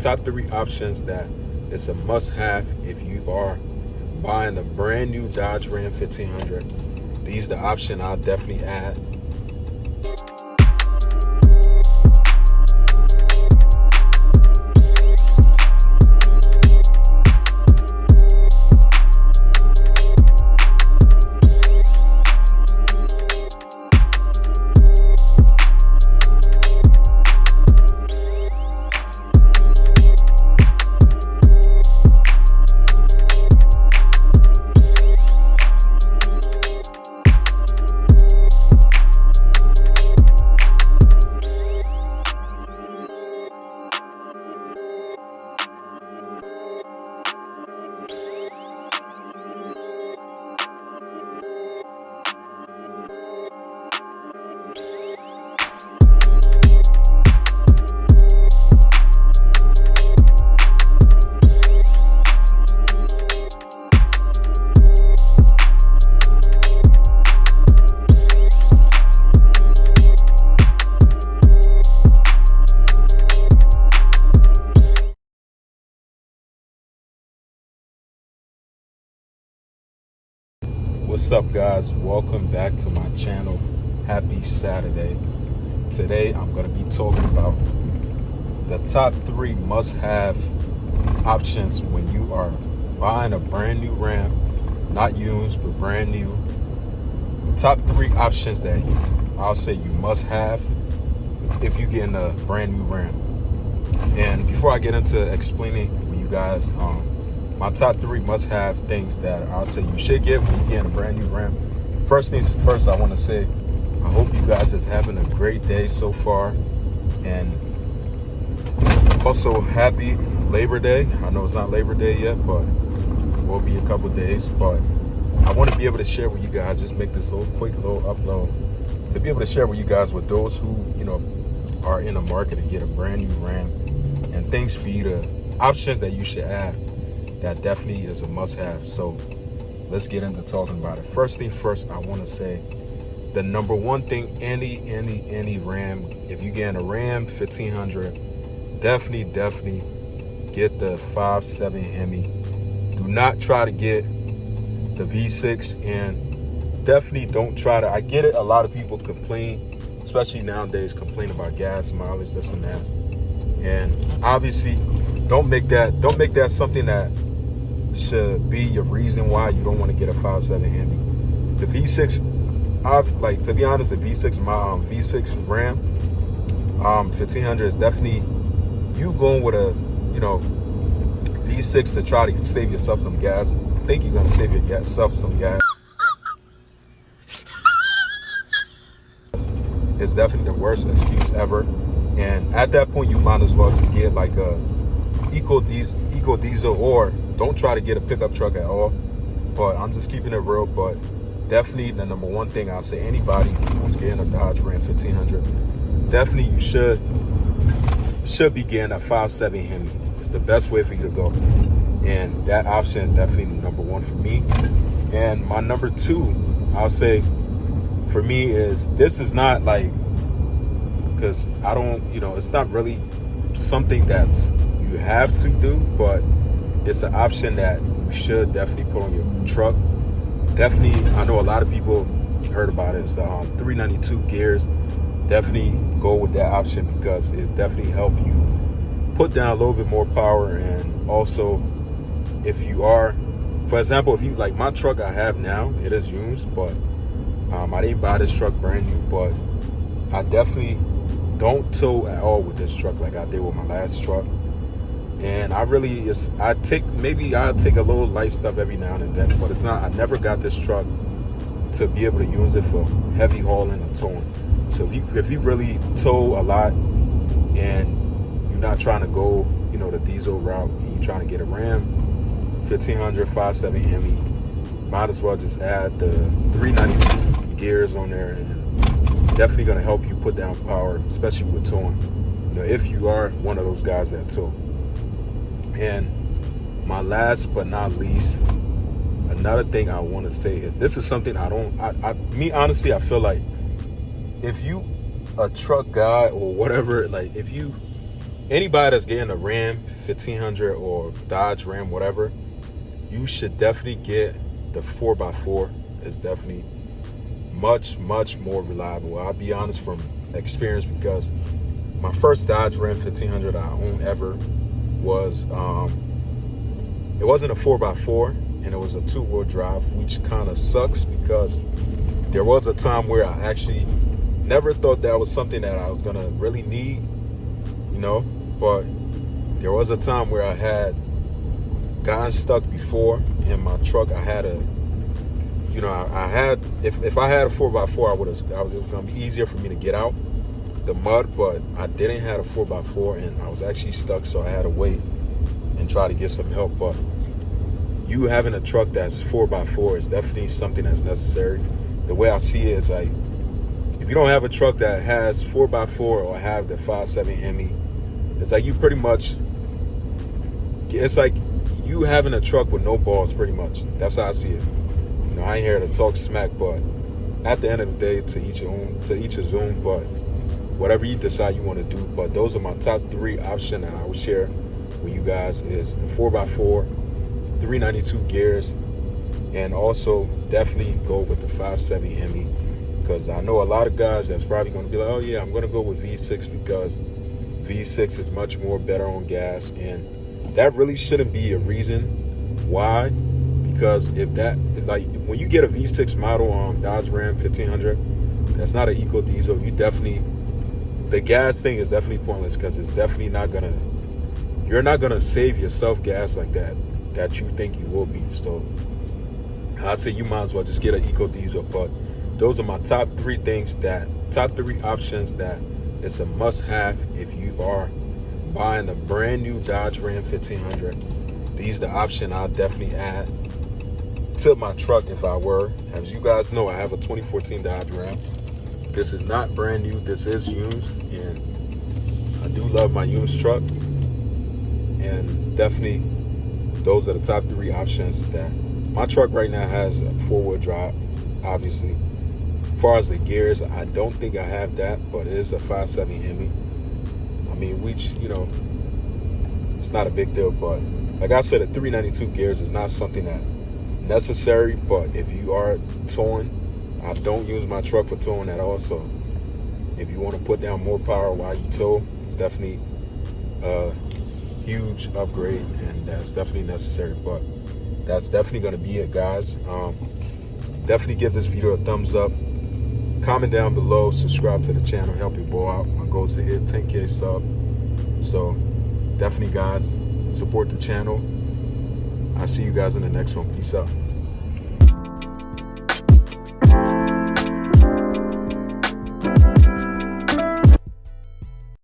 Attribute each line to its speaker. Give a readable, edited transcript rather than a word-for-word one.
Speaker 1: top 3 options that it's a must-have if you are buying a brand new Dodge Ram 1500. These are the option I'll definitely add. What's up, guys? Welcome back to my channel. Happy Saturday. Today I'm going to be talking about the top 3 must-have options when you are buying a brand new Ram, not used but brand new. Top 3 options that I'll say you must have if you're getting a brand new Ram. And before I get into explaining with you guys my top 3 must-have things that I'll say you should get when you're getting a brand new Ram. First things first, I want to say I hope you guys is having a great day so far, and also happy Labor Day. I know it's not Labor Day yet, but it will be a couple days. But I want to be able to share with you guys, just make this quick little upload to be able to share with you guys with those who are in the market to get a brand new Ram, and things for you to options that you should add. That definitely is a must-have. So let's get into talking about it. First thing first, I want to say the number one thing any Ram, if you get a Ram 1500, definitely get the 5.7 Hemi. Do not try to get the V6, and definitely don't try to. I get it. A lot of people complain, especially nowadays, complain about gas mileage, this and that. And obviously, don't make that something that should be your reason why you don't want to get a 5.7 Hemi. The V6, like, to be honest, the V6, my V6 Ram 1500 is definitely you going with a V6 to try to save yourself some gas. I think you're gonna save yourself some gas. It's definitely the worst excuse ever. And at that point, you might as well just get like a eco diesel, or don't try to get a pickup truck at all. But I'm just keeping it real. But definitely the number one thing I'll say, anybody who's getting a Dodge Ram 1500, definitely you should be getting a 5.7 Hemi. It's the best way for you to go, and that option is definitely the number one for me. And my number 2, I'll say, for me is, this is not like, because I don't, it's not really something that's you have to do, but it's an option that you should definitely put on your truck. Definitely, I know a lot of people heard about it. It's the 392 gears. Definitely go with that option, because it definitely help you put down a little bit more power. And also, if you are, for example, if you like my truck I have now, it is used, but I didn't buy this truck brand new, but I definitely don't tow at all with this truck like I did with my last truck. And I'll take a little light stuff every now and then, but it's not, I never got this truck to be able to use it for heavy hauling or towing. So if you really tow a lot and you're not trying to go, the diesel route, and you're trying to get a Ram 1500 5.7 Hemi, might as well just add the 392 gears on there, and definitely going to help you put down power, especially with towing, if you are one of those guys that tow. And my last but not least, another thing I want to say is, this is something honestly, I feel like if you a truck guy or whatever, like if you anybody that's getting a Ram 1500 or Dodge Ram, whatever, you should definitely get the 4x4. It's definitely much more reliable. I'll be honest from experience, because my first Dodge Ram 1500 I owned ever was it wasn't a 4x4, and it was a 2-wheel drive, which kind of sucks, because there was a time where I actually never thought that was something that I was gonna really need, you know. But there was a time where I had gotten stuck before in my truck. I had a, you know, I had, if I had a 4x4, it was gonna be easier for me to get out the mud, but I didn't have a 4x4, and I was actually stuck, so I had to wait and try to get some help. But you having a truck that's 4x4 is definitely something that's necessary. The way I see it is like, if you don't have a truck that has 4x4 or have the 5.7 Hemi, it's like you pretty much, it's like you having a truck with no balls, pretty much. That's how I see it. You know, I ain't here to talk smack, but at the end of the day, to each his own. But whatever you decide you want to do. But those are my top 3 options that I will share with you guys: is the 4x4, 392 gears, and also definitely go with the 5.7 Hemi, because I know a lot of guys that's probably going to be like, oh yeah, I'm going to go with V6 because V6 is much more better on gas, and that really shouldn't be a reason why. Because if that, like, when you get a V6 model on Dodge Ram 1500, that's not an eco diesel, you definitely, the gas thing is definitely pointless, because it's definitely not gonna, you're not gonna save yourself gas like that you think you will be. So I say you might as well just get an eco diesel. But those are my top 3 options that it's a must-have if you are buying a brand new Dodge Ram 1500. These are the option I'll definitely add to my truck if I were. As you guys know, I have a 2014 Dodge Ram. This is not brand new, this is used, and I do love my used truck. And definitely those are the top 3 options. That my truck right now has a 4-wheel drive, obviously. As far as the gears, I don't think I have that, but it is a 5.7 Hemi. I mean, which, you know, it's not a big deal. But like I said, the 392 gears is not something that necessary. But if you are towing, I don't use my truck for towing at all. So if you want to put down more power while you tow, it's definitely a huge upgrade, and that's definitely necessary. But that's definitely going to be it, guys. Definitely give this video a thumbs up. Comment down below, subscribe to the channel, help your boy out. My goal is to hit 10K sub. So definitely, guys, support the channel. I'll see you guys in the next one. Peace out.